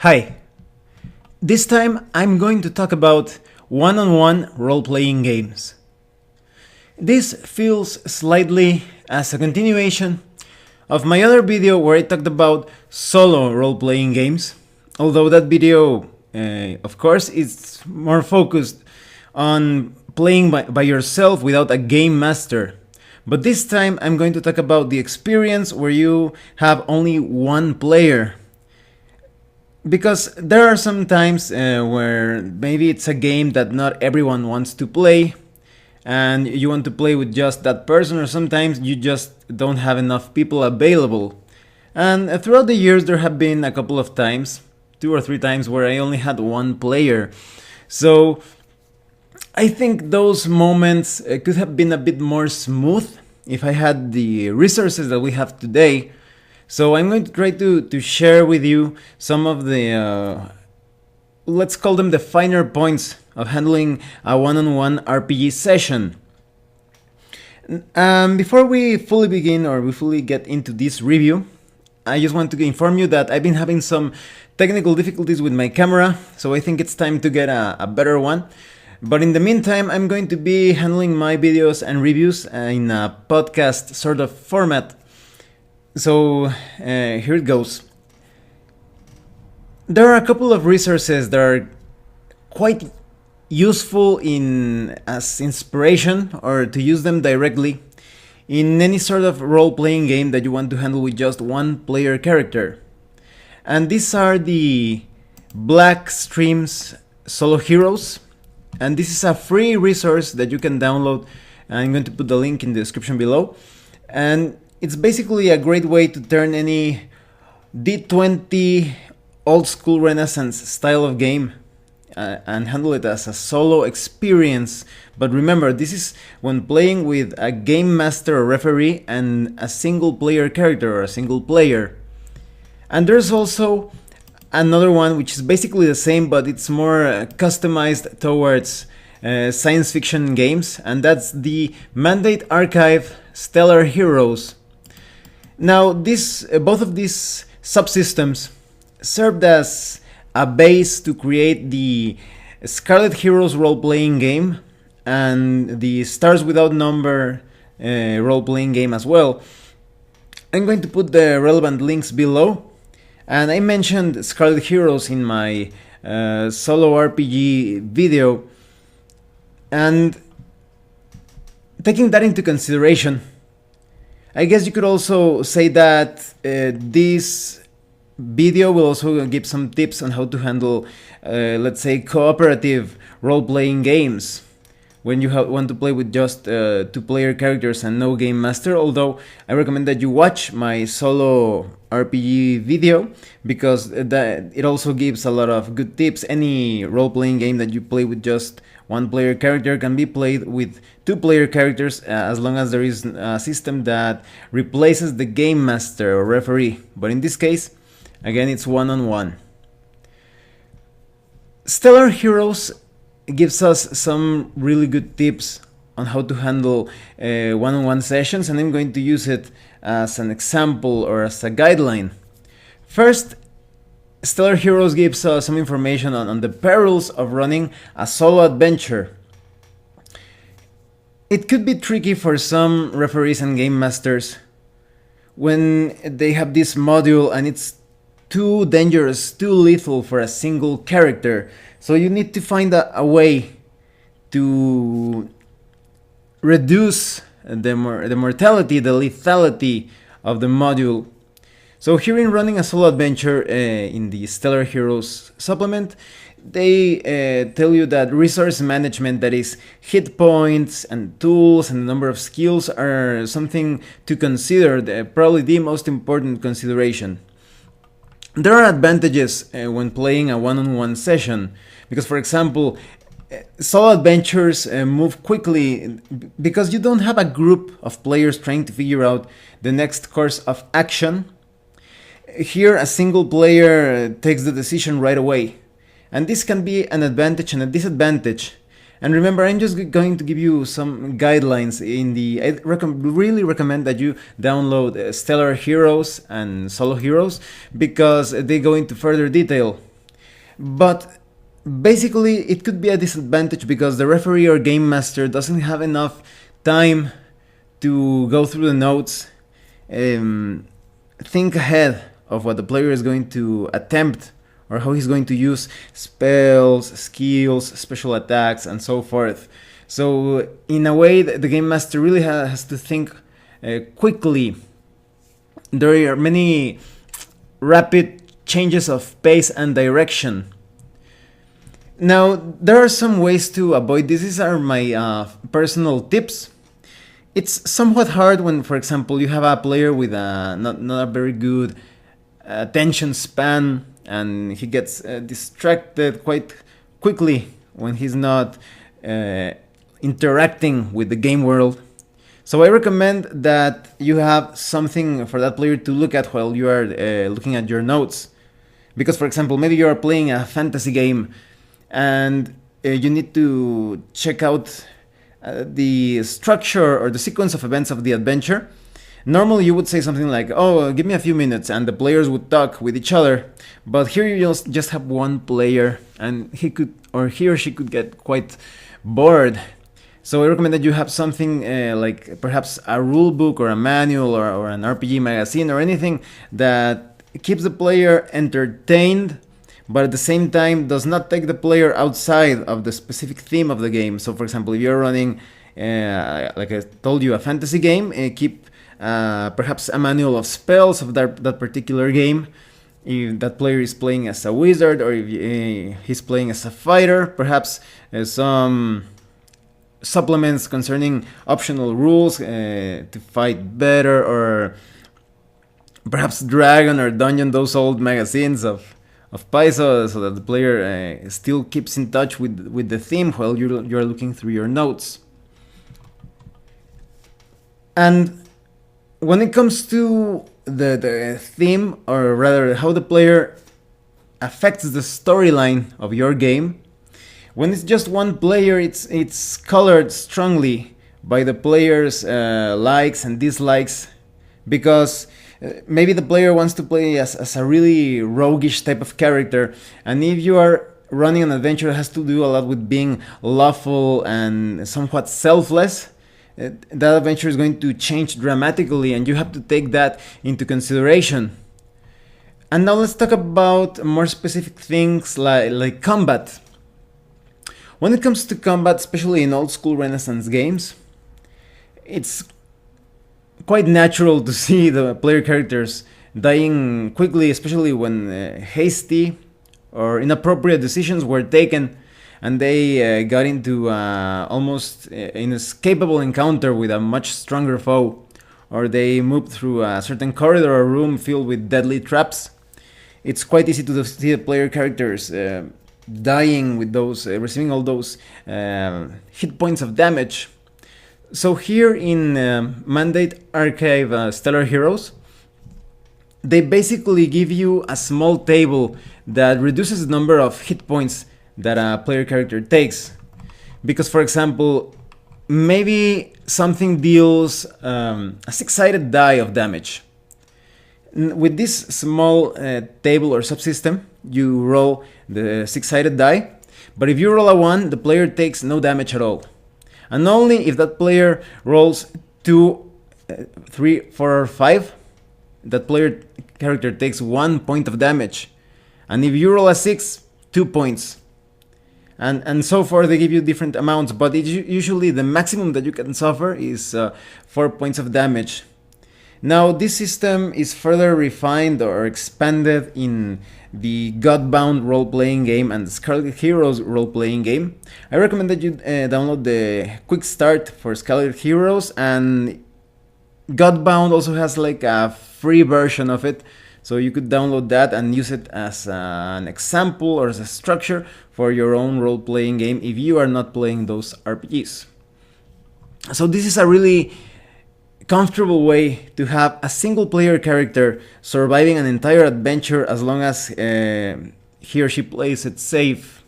Hi, this time I'm going to talk about one-on-one role-playing games. This feels slightly as a continuation of my other video where I talked about solo role-playing games, although that video, of course, is more focused on playing by yourself without a game master. But this time I'm going to talk about the experience where you have only one player. Because there are some times where maybe it's a game that not everyone wants to play and you want to play with just that person, or sometimes you just don't have enough people available. And throughout the years there have been a couple of times, 2 or 3 times, where I only had one player. So I think those moments could have been a bit more smooth if I had the resources that we have today. So I'm going to try to share with you some of the, let's call them the finer points of handling a one-on-one RPG session. Before we fully begin or we fully get into this review, I just want to inform you that I've been having some technical difficulties with my camera, so I think it's time to get a better one. But in the meantime, I'm going to be handling my videos and reviews in a podcast sort of format. So here it goes. There are a couple of resources that are quite useful as inspiration, or to use them directly in any sort of role-playing game that you want to handle with just one player character. And these are the Black Streams Solo Heroes. And this is a free resource that you can download. I'm going to put the link in the description below. And it's basically a great way to turn any D20 old school Renaissance style of game and handle it as a solo experience. But remember, this is when playing with a game master or referee and a single player character or a single player. And there's also another one which is basically the same, but it's more customized towards science fiction games, and that's the Mandate Archive Stellar Heroes. Now, both of these subsystems served as a base to create the Scarlet Heroes role-playing game and the Stars Without Number role-playing game as well. I'm going to put the relevant links below, and I mentioned Scarlet Heroes in my solo RPG video, and taking that into consideration, I guess you could also say that this video will also give some tips on how to handle, let's say, cooperative role-playing games when you want to play with just 2-player characters and no game master. Although I recommend that you watch my solo RPG video, because it also gives a lot of good tips. Any role-playing game that you play with just 1-player character can be played with 2-player characters as long as there is a system that replaces the game master or referee. But in this case, again, it's one-on-one. Stellar Heroes gives us some really good tips on how to handle one-on-one sessions, and I'm going to use it as an example or as a guideline. First, Stellar Heroes gives us some information on the perils of running a solo adventure. It could be tricky for some referees and game masters when they have this module and it's too dangerous, too lethal for a single character. So you need to find a way to reduce the mortality, the lethality of the module. So here in Running a Solo Adventure in the Stellar Heroes supplement, they tell you that resource management, that is hit points and tools and the number of skills, are something to consider, probably the most important consideration. There are advantages when playing a one-on-one session, because, for example, solo adventures move quickly because you don't have a group of players trying to figure out the next course of action. Here, a single player takes the decision right away, and this can be an advantage and a disadvantage. And remember, I'm just going to give you some guidelines. I really recommend that you download Stellar Heroes and Solo Heroes, because they go into further detail. But basically, it could be a disadvantage because the referee or game master doesn't have enough time to go through the notes, think ahead of what the player is going to attempt or how he's going to use spells, skills, special attacks, and so forth. So, in a way, the game master really has to think quickly. There are many rapid changes of pace and direction. Now, there are some ways to avoid this. These are my personal tips. It's somewhat hard when, for example, you have a player with not a very good attention span, and he gets distracted quite quickly when he's not interacting with the game world. So I recommend that you have something for that player to look at while you are looking at your notes. Because, for example, maybe you are playing a fantasy game and you need to check out the structure or the sequence of events of the adventure. Normally you would say something like, oh, give me a few minutes, and the players would talk with each other. But here you just have one player, and he or she could get quite bored. So I recommend that you have something like perhaps a rule book or a manual or an RPG magazine or anything that keeps the player entertained, but at the same time does not take the player outside of the specific theme of the game. So, for example, if you're running, like I told you, a fantasy game, keep perhaps a manual of spells of that particular game. If that player is playing as a wizard or if he's playing as a fighter, perhaps some supplements concerning optional rules to fight better, or perhaps Dragon or Dungeon, those old magazines of Paizo, so that the player still keeps in touch with the theme while you're looking through your notes. And when it comes to the theme, or rather how the player affects the storyline of your game, when it's just one player, it's colored strongly by the player's likes and dislikes, because maybe the player wants to play as a really roguish type of character, and if you are running an adventure that has to do a lot with being lawful and somewhat selfless, that adventure is going to change dramatically, and you have to take that into consideration. And now let's talk about more specific things like combat. When it comes to combat, especially in old school Renaissance games, it's quite natural to see the player characters dying quickly, especially when hasty or inappropriate decisions were taken and they got into almost inescapable encounter with a much stronger foe, or they moved through a certain corridor or room filled with deadly traps. It's quite easy to see the player characters dying with those, receiving all those hit points of damage. So here in Mandate Archive Stellar Heroes, they basically give you a small table that reduces the number of hit points that a player character takes. Because, for example, maybe something deals a 6-sided die of damage. With this small table or subsystem, you roll the 6-sided die, but if you roll a 1, the player takes no damage at all. And only if that player rolls 2, 3, 4, or 5, that player character takes 1 point of damage. And if you roll a 6, 2 points. And so forth, they give you different amounts, but usually the maximum that you can suffer is 4 points of damage. Now, this system is further refined or expanded in the Godbound role-playing game and the Scarlet Heroes role-playing game. I recommend that you download the Quick Start for Scarlet Heroes, and Godbound also has like a free version of it, so you could download that and use it as an example or as a structure for your own role-playing game if you are not playing those RPGs. So this is a really comfortable way to have a single player character surviving an entire adventure as long as he or she plays it safe.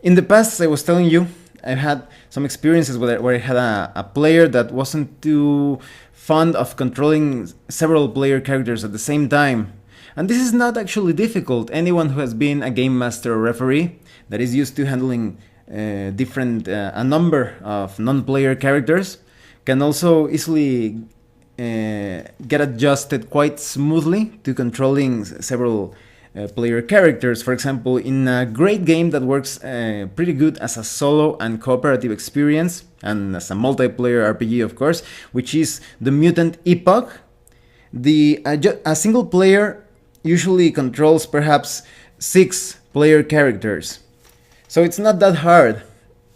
In the past, as I was telling you, I've had some experiences where I had a player that wasn't too fond of controlling several player characters at the same time. And this is not actually difficult. Anyone who has been a game master or referee that is used to handling a number of non-player characters can also easily get adjusted quite smoothly to controlling several player characters. For example, in a great game that works pretty good as a solo and cooperative experience, and as a multiplayer RPG, of course, which is the Mutant Epoch, a single player usually controls perhaps 6 player characters. So it's not that hard.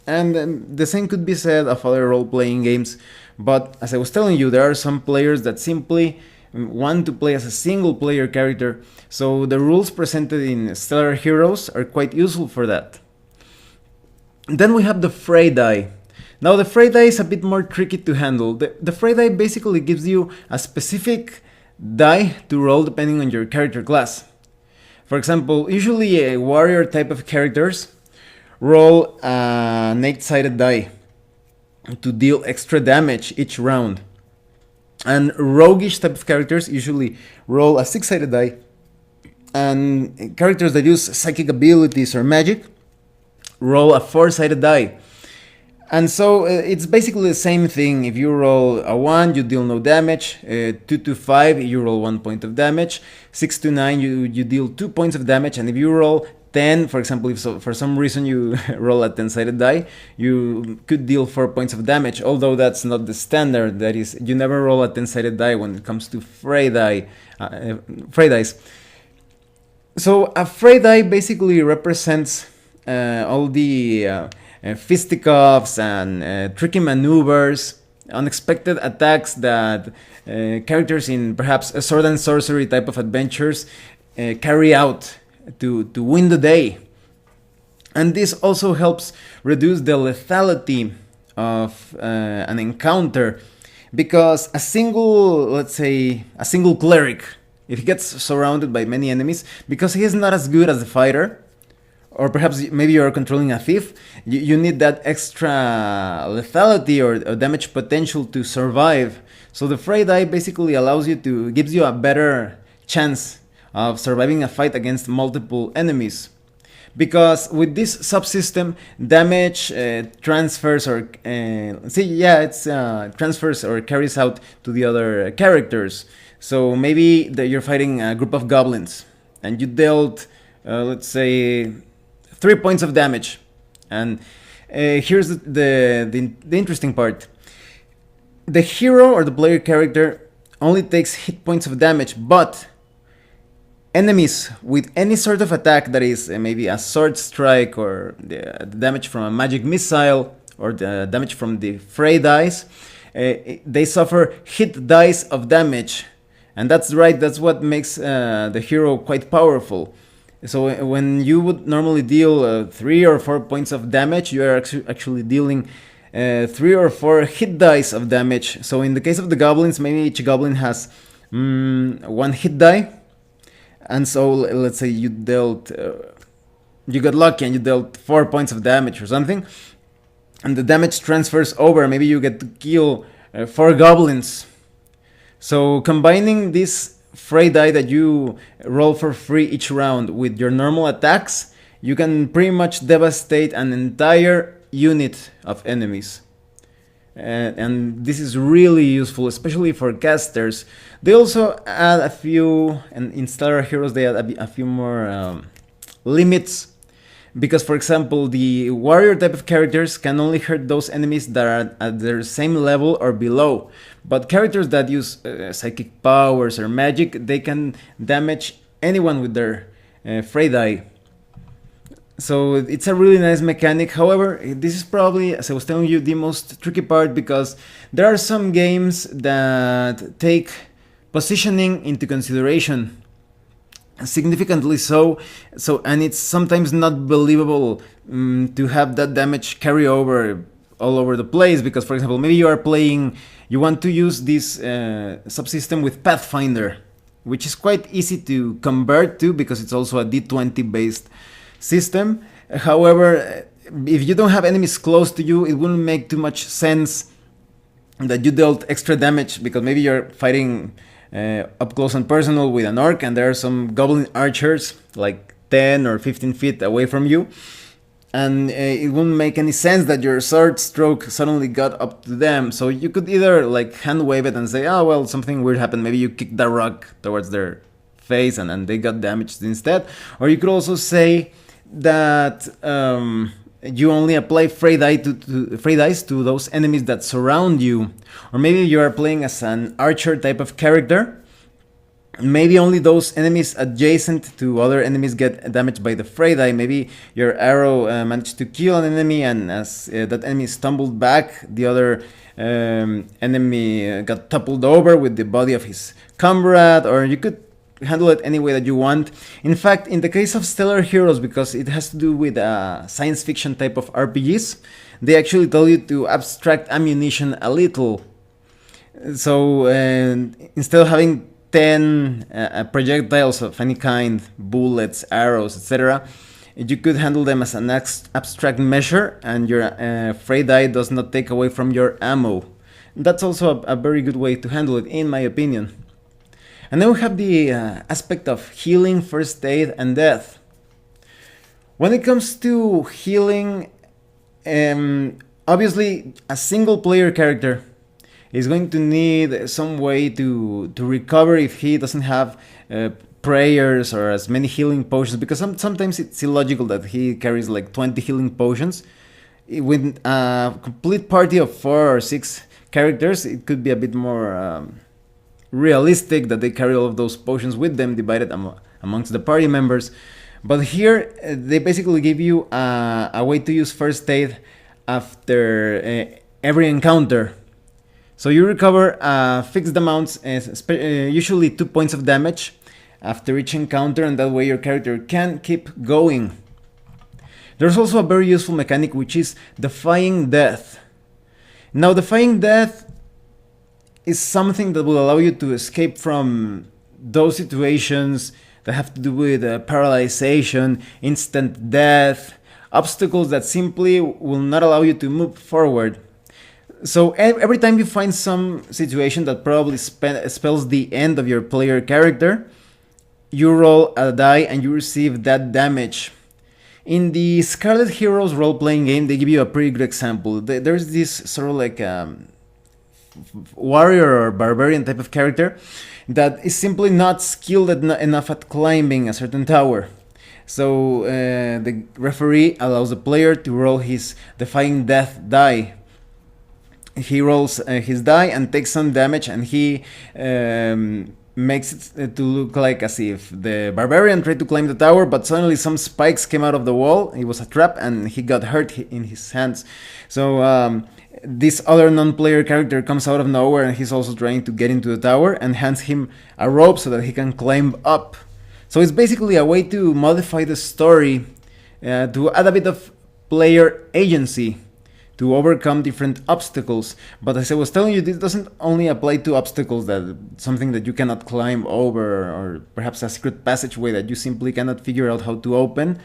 And the same could be said of other role-playing games. But as I was telling you, there are some players that simply want to play as a single player character. So the rules presented in Stellar Heroes are quite useful for that. Then we have the Fray die. Now the Fray die is a bit more tricky to handle. The Fray die basically gives you a specific die to roll depending on your character class. For example, usually a warrior type of characters roll an 8-sided die to deal extra damage each round. And roguish type of characters usually roll a 6-sided die. And characters that use psychic abilities or magic roll a 4-sided die. And so it's basically the same thing. If you roll a 1, you deal no damage. 2 to 5, you roll 1 point of damage. 6 to 9, you deal 2 points of damage. And if you roll 10, for example, if for some reason you roll a 10-sided die, you could deal 4 points of damage, although that's not the standard. That is, you never roll a 10-sided die when it comes to Fray dice. So a Fray die basically represents all the fisticuffs and tricky maneuvers, unexpected attacks that characters in perhaps a sword and sorcery type of adventures carry out to win the day. And this also helps reduce the lethality of an encounter, because a single cleric, if he gets surrounded by many enemies, because he is not as good as the fighter, or perhaps maybe you're controlling a thief, you need that extra lethality or damage potential to survive. So the Fray die basically gives you a better chance of surviving a fight against multiple enemies. Because with this subsystem, damage transfers or transfers or carries out to the other characters. So maybe you're fighting a group of goblins and you dealt, let's say, 3 points of damage. And here's the interesting part. The hero or the player character only takes hit points of damage, but enemies with any sort of attack, that is maybe a sword strike or the damage from a magic missile or the damage from the Fray dice, they suffer hit dice of damage. And that's right, that's what makes the hero quite powerful. So when you would normally deal 3 or 4 points of damage, you are actually dealing 3 or 4 hit dice of damage. So in the case of the goblins, maybe each goblin has 1 hit die. And so let's say you got lucky and you dealt 4 points of damage or something. And the damage transfers over. Maybe you get to kill 4 goblins. So combining this Fray die that you roll for free each round with your normal attacks, you can pretty much devastate an entire unit of enemies. And this is really useful, especially for casters. They also add a few, and in Stellar Heroes they add a few more limits. Because, for example, the warrior type of characters can only hurt those enemies that are at their same level or below. But characters that use psychic powers or magic, they can damage anyone with their Fray die. So it's a really nice mechanic. However, this is probably, as I was telling you, the most tricky part, because there are some games that take positioning into consideration. Significantly so, and it's sometimes not believable to have that damage carry over all over the place, because, for example, maybe you want to use this subsystem with Pathfinder, which is quite easy to convert to because it's also a D20 based system. However, if you don't have enemies close to you, it wouldn't make too much sense that you dealt extra damage, because maybe you're fighting up close and personal with an orc, and there are some goblin archers like 10 or 15 feet away from you, and it wouldn't make any sense that your sword stroke suddenly got up to them. So you could either like hand wave it and say, oh well, something weird happened, maybe you kicked the rock towards their face and they got damaged instead. Or you could also say that you only apply Fray dice to those enemies that surround you. Or maybe you are playing as an archer type of character. Maybe only those enemies adjacent to other enemies get damaged by the Fray die. Maybe your arrow managed to kill an enemy, and as that enemy stumbled back, the other enemy got toppled over with the body of his comrade. Or you could handle it any way that you want. In fact, in the case of Stellar Heroes, because it has to do with science fiction type of RPGs, they actually tell you to abstract ammunition a little. So instead of having 10 projectiles of any kind, bullets, arrows, etc., you could handle them as an abstract measure, and your Fray die does not take away from your ammo. That's also a very good way to handle it, in my opinion. And then we have the aspect of healing, first aid, and death. When it comes to healing, obviously a single player character is going to need some way to recover if he doesn't have prayers or as many healing potions, because sometimes it's illogical that he carries like 20 healing potions. With a complete party of 4 or 6 characters, it could be a bit more realistic that they carry all of those potions with them, divided amongst the party members. But here they basically give you a way to use first aid after every encounter. So you recover fixed amounts, usually 2 points of damage after each encounter, and that way your character can keep going. There's also a very useful mechanic, which is Defying Death. Now, Defying Death is something that will allow you to escape from those situations that have to do with paralyzation, instant death, obstacles that simply will not allow you to move forward. So every time you find some situation that probably spells the end of your player character, you roll a die and you receive that damage. In the Scarlet Heroes role-playing game, they give you a pretty good example. There's this sort of like warrior or barbarian type of character that is simply not skilled enough at climbing a certain tower. So the referee allows the player to roll his Defying Death die. He rolls his die and takes some damage, and he makes it to look like as if the barbarian tried to climb the tower, but suddenly some spikes came out of the wall. It was a trap, and he got hurt in his hands. So this other non-player character comes out of nowhere, and he's also trying to get into the tower, and hands him a rope so that he can climb up. So it's basically a way to modify the story, to add a bit of player agency, to overcome different obstacles. But as I was telling you, this doesn't only apply to obstacles, that something that you cannot climb over, or perhaps a secret passageway that you simply cannot figure out how to open.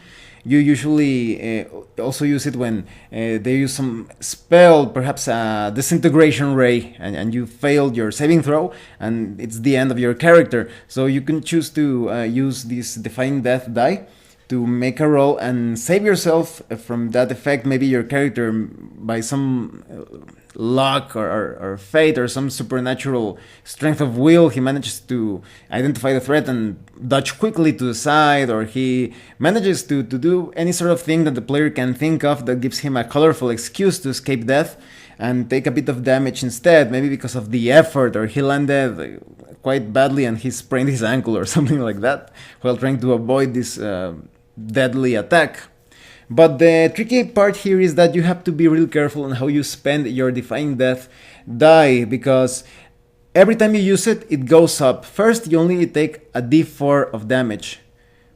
You usually also use it when they use some spell, perhaps a disintegration ray, and you failed your saving throw, and it's the end of your character. So you can choose to use this Defying Death die to make a roll and save yourself from that effect. Maybe your character, by some luck or fate or some supernatural strength of will, he manages to identify the threat and dodge quickly to the side, or he manages to do any sort of thing that the player can think of that gives him a colorful excuse to escape death and take a bit of damage instead, maybe because of the effort, or he landed quite badly and he sprained his ankle or something like that while trying to avoid this deadly attack. But the tricky part here is that you have to be real careful on how you spend your Defying Death die, because every time you use it, it goes up. First, you only take a d4 of damage,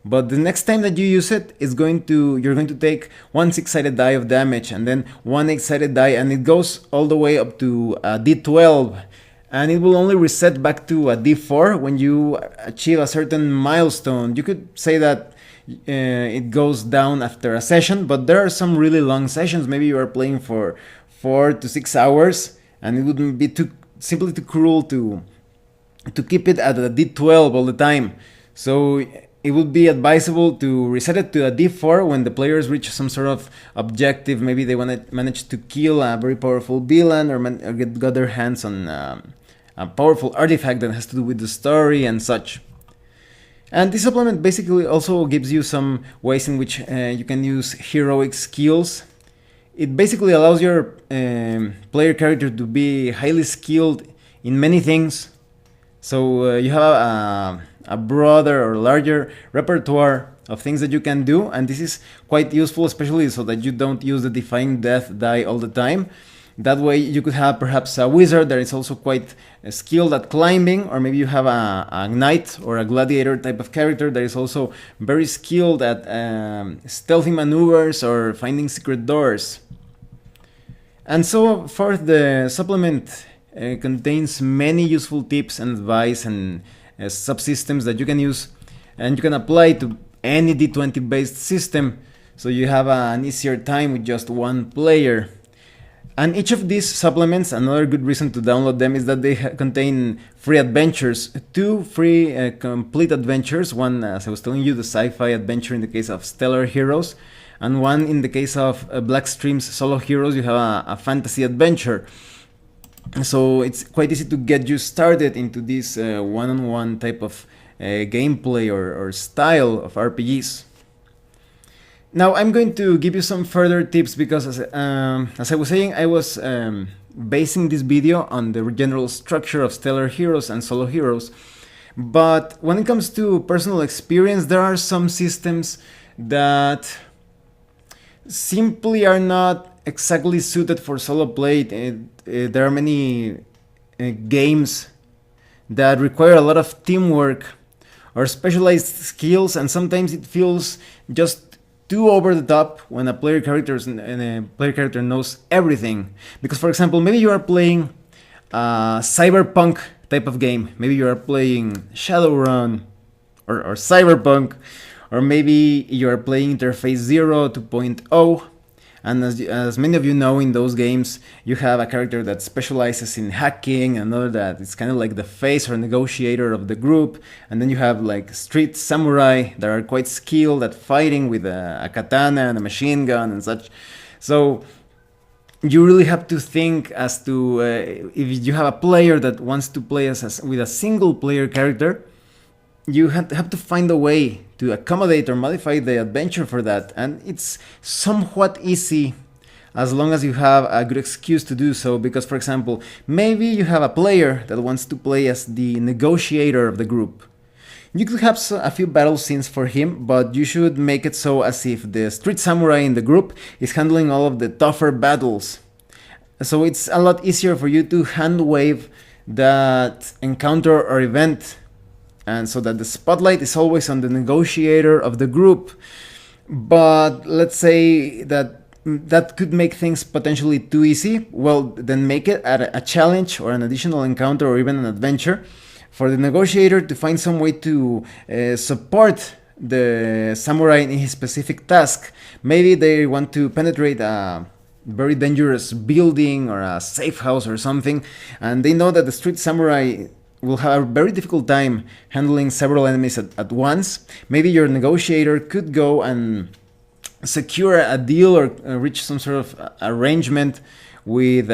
but the next time that you use it, you're going to take one 6-sided die of damage, and then one 8-sided die, and it goes all the way up to a d12. And it will only reset back to a d4 when you achieve a certain milestone. You could say that it goes down after a session, but there are some really long sessions. Maybe you are playing for 4 to 6 hours, and it wouldn't be simply too cruel to to keep it at a D12 all the time. So it would be advisable to reset it to a D4 when the players reach some sort of objective. Maybe they want to manage to kill a very powerful villain, or got their hands on a powerful artifact that has to do with the story and such. And this supplement basically also gives you some ways in which you can use heroic skills. It basically allows your player character to be highly skilled in many things. So you have a broader or larger repertoire of things that you can do, and this is quite useful, especially so that you don't use the Defying Death die all the time. That way you could have perhaps a wizard that is also quite skilled at climbing, or maybe you have a knight or a gladiator type of character that is also very skilled at stealthy maneuvers or finding secret doors. And so forth, the supplement contains many useful tips and advice and subsystems that you can use and you can apply to any D20 based system, so you have an easier time with just one player. And each of these supplements, another good reason to download them is that they contain free adventures, 2 free complete adventures, one, as I was telling you, the sci-fi adventure in the case of Stellar Heroes, and one in the case of Blackstream's Solo Heroes. You have a fantasy adventure. So it's quite easy to get you started into this one-on-one type of gameplay or style of RPGs. Now I'm going to give you some further tips because as I was saying, I was basing this video on the general structure of Stellar Heroes and Solo Heroes. But when it comes to personal experience, there are some systems that simply are not exactly suited for solo play. There are many games that require a lot of teamwork or specialized skills, and sometimes it feels just too over the top when a player character knows everything. Because, for example, maybe you are playing a cyberpunk type of game. Maybe you are playing Shadowrun or Cyberpunk, or maybe you are playing Interface 0 2.0. And as many of you know, in those games, you have a character that specializes in hacking, another that is kind of like the face or negotiator of the group, and then you have like street samurai that are quite skilled at fighting with a katana and a machine gun and such. So you really have to think as to if you have a player that wants to play with a single player character, you have to find a way to accommodate or modify the adventure for that, and it's somewhat easy as long as you have a good excuse to do so. Because, for example, maybe you have a player that wants to play as the negotiator of the group. You could have a few battle scenes for him, but you should make it so as if the street samurai in the group is handling all of the tougher battles. So it's a lot easier for you to hand wave that encounter or event, and so that the spotlight is always on the negotiator of the group. But let's say that could make things potentially too easy. Well, then make it a challenge or an additional encounter or even an adventure for the negotiator to find some way to support the samurai in his specific task. Maybe they want to penetrate a very dangerous building or a safe house or something, and they know that the street samurai will have a very difficult time handling several enemies at once. Maybe your negotiator could go and secure a deal or reach some sort of arrangement with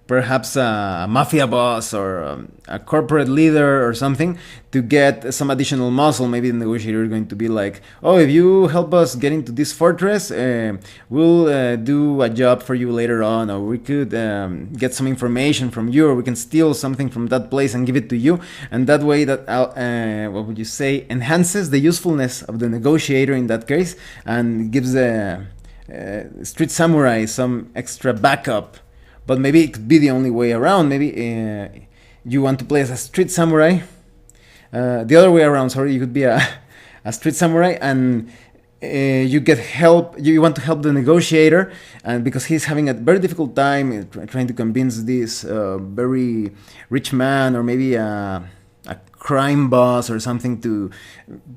perhaps a mafia boss or a corporate leader or something to get some additional muscle. Maybe the negotiator is going to be like, oh, if you help us get into this fortress, we'll do a job for you later on, or we could get some information from you, or we can steal something from that place and give it to you. And that way that, what would you say, enhances the usefulness of the negotiator in that case, and gives the street samurai some extra backup. But maybe it could be the only way around. Maybe you want to play as a street samurai. The other way around, sorry, you could be a street samurai, and you get help. You want to help the negotiator, and because he's having a very difficult time trying to convince this very rich man, or maybe a crime boss or something, to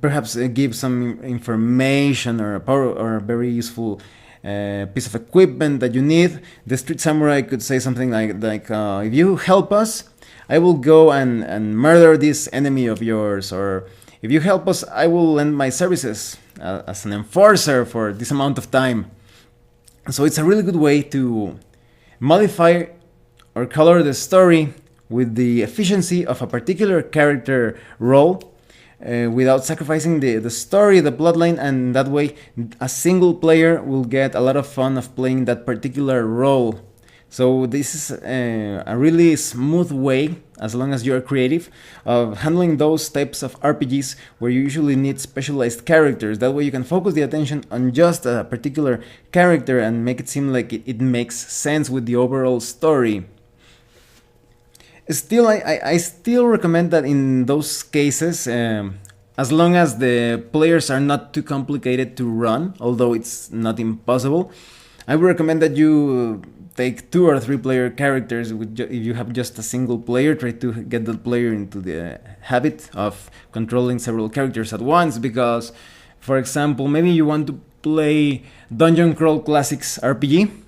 perhaps give some information or a very useful piece of equipment that you need. The street samurai could say something like if you help us, I will go and murder this enemy of yours, or if you help us, I will lend my services as an enforcer for this amount of time. So it's a really good way to modify or color the story with the efficiency of a particular character role, without sacrificing the story, the plotline, and that way a single player will get a lot of fun of playing that particular role. So this is a really smooth way, as long as you are creative, of handling those types of RPGs where you usually need specialized characters. That way you can focus the attention on just a particular character and make it seem like it makes sense with the overall story. Still, I still recommend that in those cases, as long as the players are not too complicated to run, although it's not impossible, I would recommend that you take 2 or 3 player characters. If you have just a single player, try to get that player into the habit of controlling several characters at once, because, for example, maybe you want to play Dungeon Crawl Classics RPG,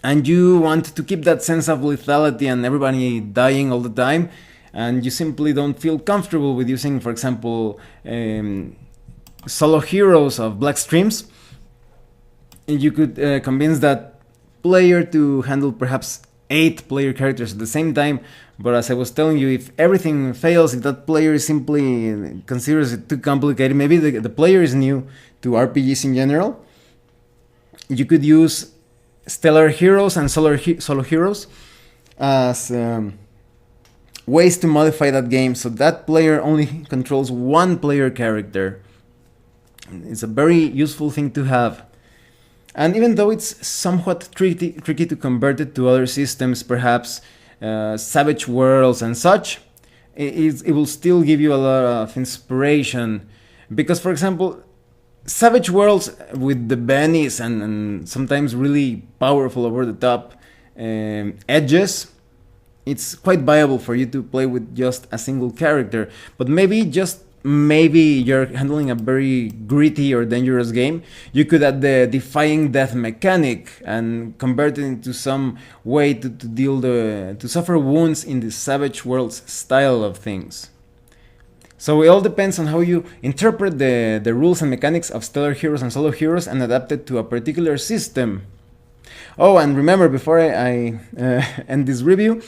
and you want to keep that sense of lethality and everybody dying all the time, and you simply don't feel comfortable with using, for example, solo heroes of Black Streams. You could convince that player to handle perhaps 8 player characters at the same time. But as I was telling you, if everything fails, if that player simply considers it too complicated, maybe the player is new to RPGs in general, you could use stellar heroes and solo heroes as ways to modify that game, so that player only controls 1 player character. It's a very useful thing to have. And even though it's somewhat tricky to convert it to other systems, perhaps Savage Worlds and such, it will still give you a lot of inspiration. Because, for example, Savage Worlds with the Bennies and sometimes really powerful over the top edges, it's quite viable for you to play with just a single character. But maybe you're handling a very gritty or dangerous game, you could add the defying death mechanic and convert it into some way to suffer wounds in the Savage Worlds style of things. So it all depends on how you interpret the rules and mechanics of stellar heroes and solo heroes and adapt it to a particular system. Oh, and remember, before I end this video,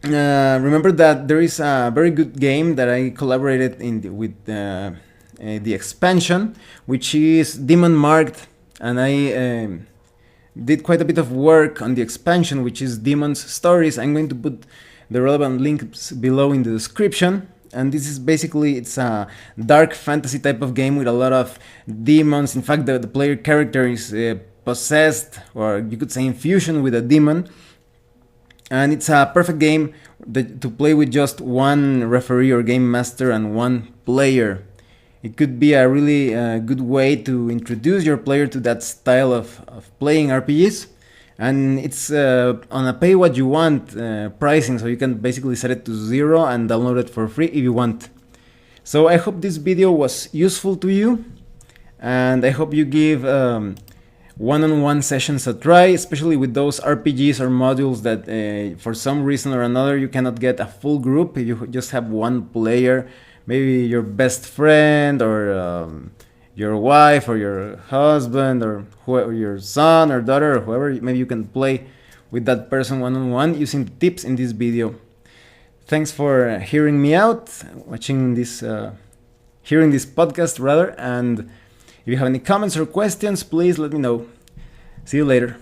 remember that there is a very good game that I collaborated with the expansion, which is Demon Marked, and I did quite a bit of work on the expansion, which is Demon's Stories. I'm going to put the relevant links below in the description. And this is basically, it's a dark fantasy type of game with a lot of demons. In fact, the player character is possessed, or you could say infusion, with a demon. And it's a perfect game to play with just 1 referee or game master and 1 player. It could be a really good way to introduce your player to that style of playing RPGs. And it's on a pay what you want pricing, so you can basically set it to 0 and download it for free if you want. So I hope this video was useful to you, and I hope you give one-on-one sessions a try, especially with those RPGs or modules that for some reason or another you cannot get a full group. You just have 1 player, maybe your best friend or your wife or your husband or whoever, your son or daughter or whoever. Maybe you can play with that person one-on-one using the tips in this video. Thanks for hearing me out, hearing this podcast rather, and if you have any comments or questions, please let me know. See you later.